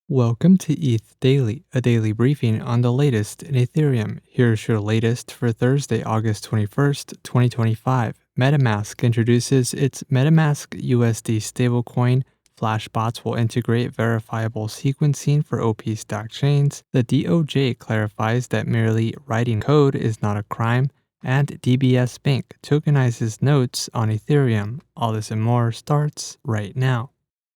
Welcome to ETH Daily, a daily briefing on the latest in Ethereum. Here's your latest for Thursday, August 21st, 2025. MetaMask introduces its MetaMask USD stablecoin. Flashbots will integrate verifiable sequencing for OP stack chains. The DOJ clarifies that merely writing code is not a crime. And DBS Bank tokenizes notes on Ethereum. All this and more starts right now.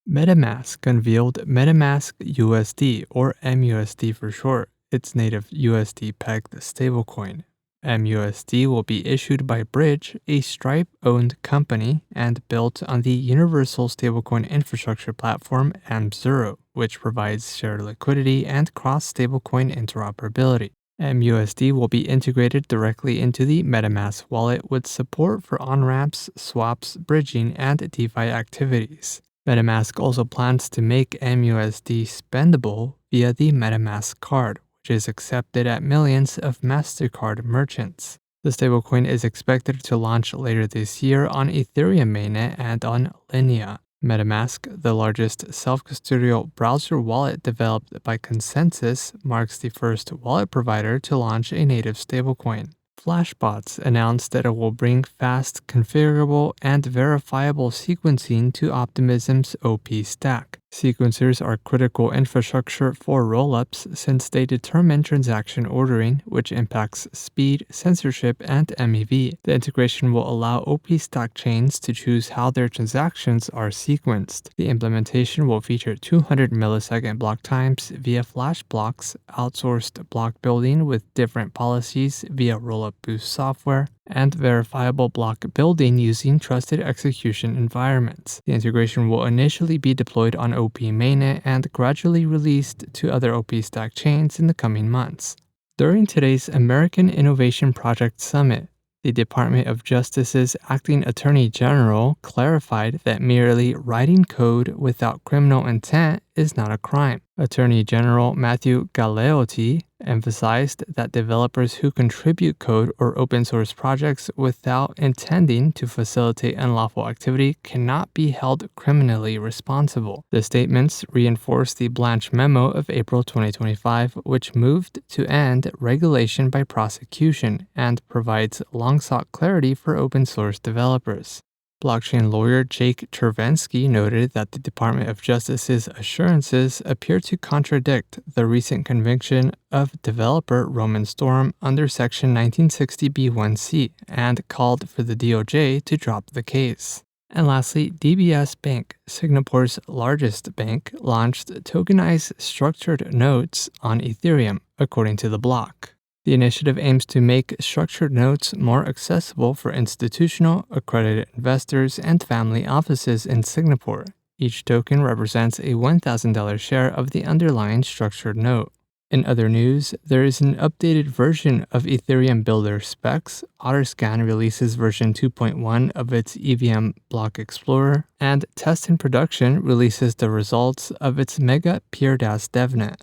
MetaMask unveiled MetaMask USD, or mUSD for short, its native USD-pegged stablecoin. mUSD will be issued by Bridge, a Stripe-owned company, and built on the Universal Stablecoin Infrastructure Platform mZero, which provides shared liquidity and cross-stablecoin interoperability. mUSD will be integrated directly into the MetaMask wallet with support for on-ramps, swaps, bridging, and DeFi activities. MetaMask also plans to make mUSD spendable via the MetaMask card, which is accepted at millions of MasterCard merchants. The stablecoin is expected to launch later this year on Ethereum mainnet and on Linea. MetaMask, the largest self-custodial browser wallet developed by Consensus, marks the first wallet provider to launch a native stablecoin. Flashbots announced that it will bring fast, configurable, and verifiable sequencing to Optimism's OP stack. Sequencers are critical infrastructure for rollups since they determine transaction ordering, which impacts speed, censorship, and MEV. The integration will allow OP stack chains to choose how their transactions are sequenced. The implementation will feature 200 millisecond block times via flash blocks, outsourced block building with different policies via rollup boost software, and verifiable block building using trusted execution environments. The integration will initially be deployed on OP mainnet and gradually released to other OP stack chains in the coming months. During today's American Innovation Project Summit, the Department of Justice's acting attorney general clarified that merely writing code without criminal intent is not a crime. Attorney General Matthew Galeotti emphasized that developers who contribute code or open source projects without intending to facilitate unlawful activity cannot be held criminally responsible. The statements reinforce the Blanche Memo of April 2025, which moved to end regulation by prosecution and provides long-sought clarity for open source developers. Blockchain lawyer Jake Chervinsky noted that the Department of Justice's assurances appear to contradict the recent conviction of developer Roman Storm under Section 1960b1c and called for the DOJ to drop the case. And lastly, DBS Bank, Singapore's largest bank, launched tokenized structured notes on Ethereum, according to the block. The initiative aims to make structured notes more accessible for institutional, accredited investors, and family offices in Singapore. Each token represents a $1,000 share of the underlying structured note. In other news, there is an updated version of Ethereum Builder specs. Otterscan releases version 2.1 of its EVM block explorer, and Test in Production releases the results of its Mega PeerDAS DevNet.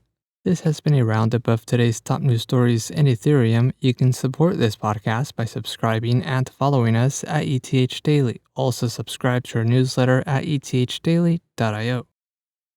This has been a roundup of today's top news stories in Ethereum. You can support this podcast by subscribing and following us at ETH Daily. Also subscribe to our newsletter at ethdaily.io.